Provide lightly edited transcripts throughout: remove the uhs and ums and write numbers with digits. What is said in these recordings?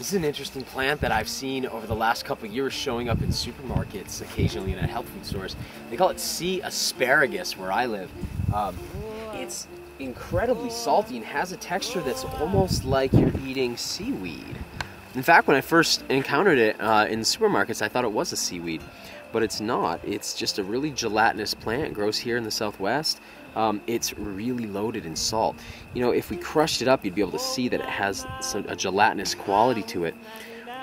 This is an interesting plant that I've seen over the last couple of years showing up in supermarkets, occasionally in health food stores. They call it sea asparagus where I live. It's incredibly salty and has a texture that's almost like you're eating seaweed. In fact, when I first encountered it in supermarkets, I thought it was a seaweed, but it's not. It's just a really gelatinous plant. It grows here in the Southwest. It's really loaded in salt. You know, if we crushed it up, you'd be able to see that it has a gelatinous quality to it.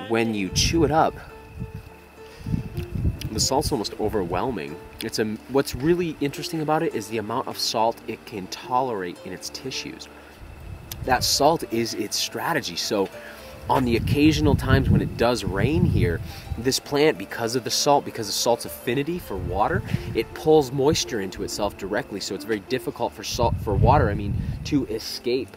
When you chew it up, the salt's almost overwhelming. What's really interesting about it is the amount of salt it can tolerate in its tissues. That salt is its strategy. So on the occasional times when it does rain here, this plant, because of the salt, because of salt's affinity for water, it pulls moisture into itself directly. So it's very difficult for water to escape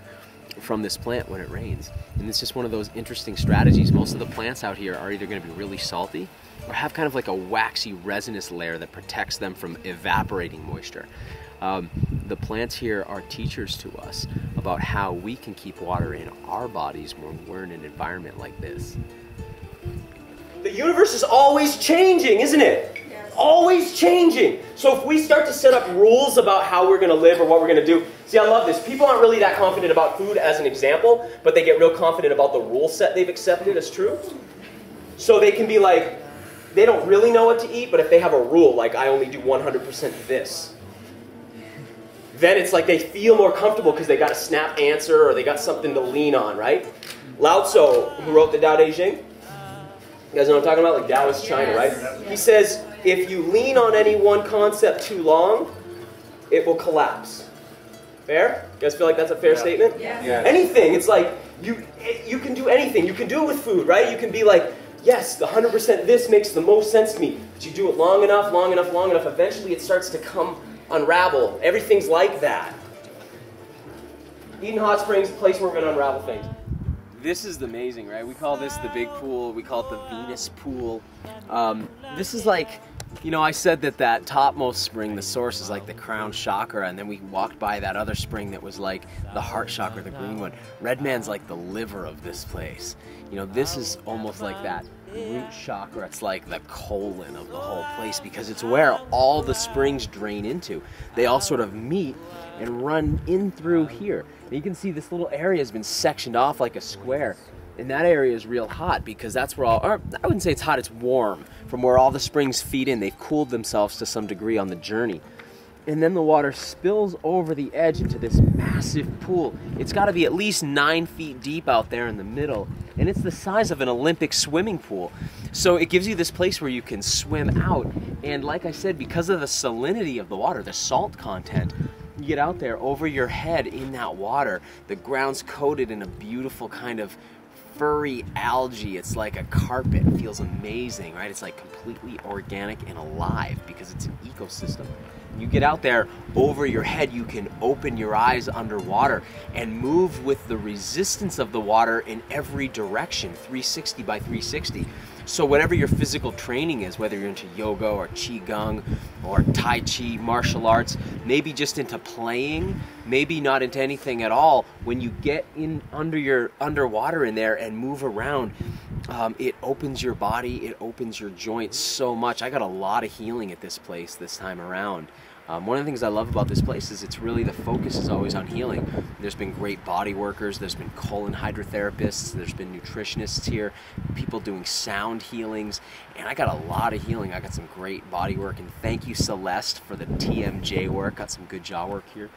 from this plant when it rains. And it's just one of those interesting strategies. Most of the plants out here are either going to be really salty or have kind of like a waxy resinous layer that protects them from evaporating moisture. The plants here are teachers to us about how we can keep water in our bodies when we're in an environment like this. The universe is always changing, isn't it? Yes. Always changing. So if we start to set up rules about how we're going to live or what we're going to do, see, I love this. People aren't really that confident about food as an example, but they get real confident about the rule set they've accepted as true. So they can be like, they don't really know what to eat, but if they have a rule, like I only do 100% this, then it's like they feel more comfortable because they got a snap answer or they got something to lean on, right? Lao Tzu, who wrote the Tao Te Ching, you guys know what I'm talking about? Like Taoist China, right? He says, if you lean on any one concept too long, it will collapse. Fair? You guys feel like that's a fair statement? Yeah. Yes. Anything. It's like, you can do anything. You can do it with food, right? You can be like, yes, the 100% this makes the most sense to me. But you do it long enough, eventually it starts to unravel. Everything's like that. Eden Hot Springs, a place where we're going to unravel things. This is amazing, right? We call this the big pool. We call it the Venus pool. This is like, you know, I said that topmost spring, the source, is like the crown chakra, and then we walked by that other spring that was like the heart chakra, the green one. Red Man's like the liver of this place. You know, this is almost like that root chakra. It's like the colon of the whole place because it's where all the springs drain into. They all sort of meet and run in through here. And you can see this little area has been sectioned off like a square. And that area is real hot because that's where or I wouldn't say it's hot, it's warm. From where all the springs feed in, they've cooled themselves to some degree on the journey. And then the water spills over the edge into this massive pool. It's got to be at least 9 feet deep out there in the middle. And it's the size of an Olympic swimming pool. So it gives you this place where you can swim out. And like I said, because of the salinity of the water, the salt content, you get out there over your head in that water. The ground's coated in a beautiful kind of furry algae. It's like a carpet. It feels amazing, right? It's like completely organic and alive because it's an ecosystem. You get out there over your head, you can open your eyes underwater and move with the resistance of the water in every direction, 360 by 360. So whatever your physical training is, whether you're into yoga or qigong or tai chi, martial arts, maybe just into playing, maybe not into anything at all, when you get in underwater in there and move around, it opens your body, it opens your joints so much. I got a lot of healing at this place this time around. One of the things I love about this place is it's really, the focus is always on healing. There's been great body workers, there's been colon hydrotherapists, there's been nutritionists here, people doing sound healings, and I got a lot of healing. I got some great body work, and thank you, Celeste, for the TMJ work. Got some good jaw work here.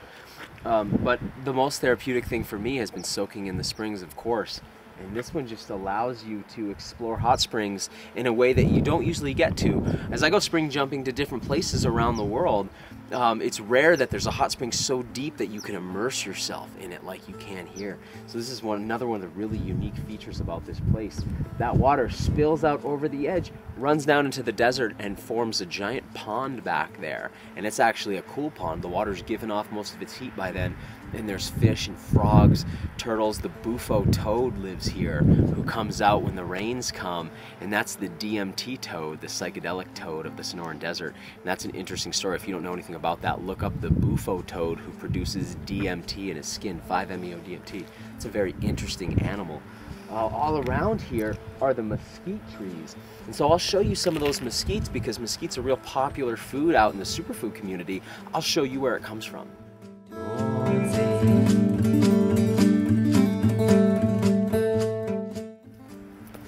But the most therapeutic thing for me has been soaking in the springs, of course. And this one just allows you to explore hot springs in a way that you don't usually get to. As I go spring jumping to different places around the world, it's rare that there's a hot spring so deep that you can immerse yourself in it like you can here. So this is another one of the really unique features about this place. That water spills out over the edge, runs down into the desert, and forms a giant pond back there. And it's actually a cool pond. The water's given off most of its heat by then. And there's fish and frogs, turtles. The bufo toad lives here, who comes out when the rains come, and that's the DMT toad, the psychedelic toad of the Sonoran Desert. And that's an interesting story. If you don't know anything about that, look up the bufo toad who produces DMT in his skin, 5-MeO-DMT. It's a very interesting animal. all around here are the mesquite trees. And so I'll show you some of those mesquites, because mesquite's a real popular food out in the superfood community. I'll show you where it comes from.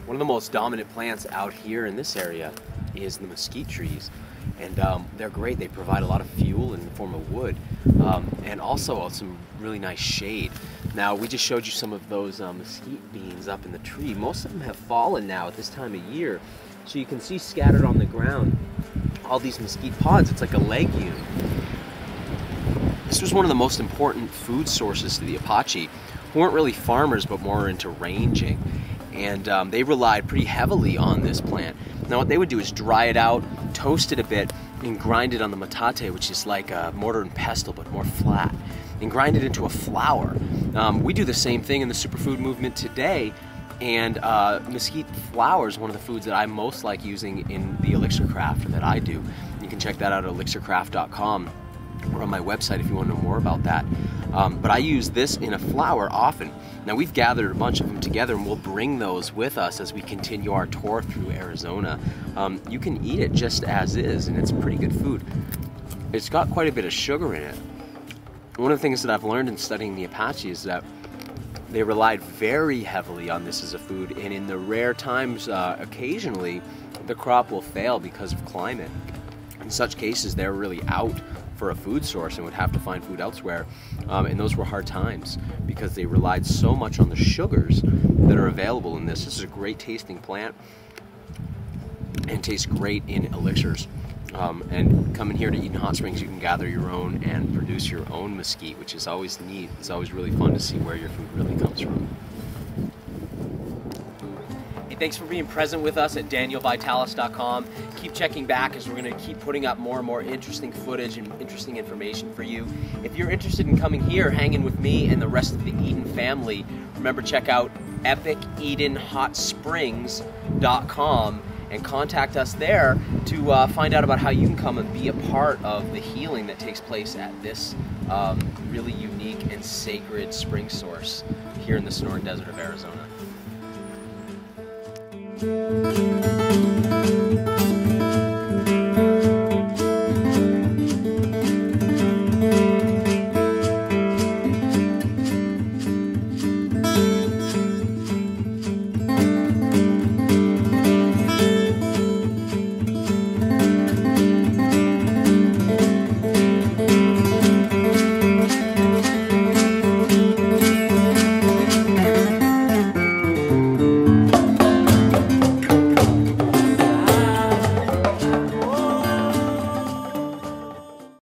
One of the most dominant plants out here in this area is the mesquite trees. And they're great. They provide a lot of fuel in the form of wood, and also some really nice shade. Now, we just showed you some of those mesquite beans up in the tree. Most of them have fallen now at this time of year. So you can see scattered on the ground all these mesquite pods. It's like a legume. This was one of the most important food sources to the Apache, who weren't really farmers but more into ranging. And they relied pretty heavily on this plant. Now what they would do is dry it out, toast it a bit, and grind it on the metate, which is like a mortar and pestle but more flat, and grind it into a flour. We do the same thing in the superfood movement today, and mesquite flour is one of the foods that I most like using in the elixir craft that I do. You can check that out at elixircraft.com or on my website if you want to know more about that. But I use this in a flour often. Now we've gathered a bunch of them together, and we'll bring those with us as we continue our tour through Arizona. You can eat it just as is, and it's pretty good food. It's got quite a bit of sugar in it. One of the things that I've learned in studying the Apache is that they relied very heavily on this as a food, and in the rare times, occasionally, the crop will fail because of climate. In such cases, they're really out for a food source and would have to find food elsewhere, and those were hard times because they relied so much on the sugars that are available in this. This is a great tasting plant and tastes great in elixirs. And coming here to Eden Hot Springs, you can gather your own and produce your own mesquite, which is always neat. It's always really fun to see where your food really comes from. Hey, thanks for being present with us at danielvitalis.com. Keep checking back, as we're going to keep putting up more and more interesting footage and interesting information for you. If you're interested in coming here, hanging with me and the rest of the Eden family, remember, check out epicedenhotsprings.com and contact us there to find out about how you can come and be a part of the healing that takes place at this really unique and sacred spring source here in the Sonoran Desert of Arizona.